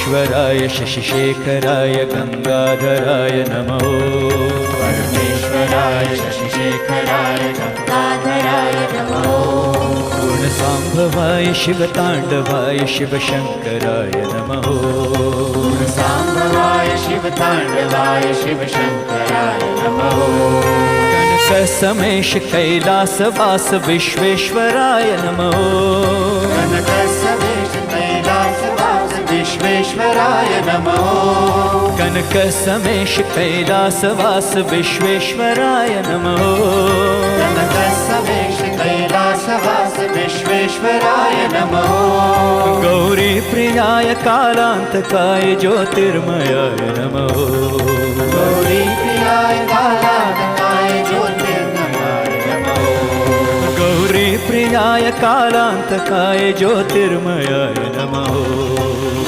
परमेश्वराय शशिशेखराय गंगाधराय नमो। परमेश्वराय शशिशेखराय गंगाधराय नमो। गुणसाम्भवाय शिवताण्डवाय शिवशङ्कराय नमः। गुणसाम्भवाय शिवताण्डवाय शिवशङ्कराय नमः। कनकसमेश कैलासवास विश्वेश्वराय नमः। कनकसमेश कैलासवास विश्वेश्वराय नमः। कनकसमेश कैलासवास विश्वेश्वराय नमः। कनकसमेश कैलासवास विश्वेश्वराय नमः। गौरी प्रियाय कालान्तकाय ज्योतिर्मयाय नमः। गौरी प्रियाय कालान्तकाय ज्योतिर्मयाय नमः। गौरी प्रियाय कालान्तकाय ज्योतिर्मयाय नमः।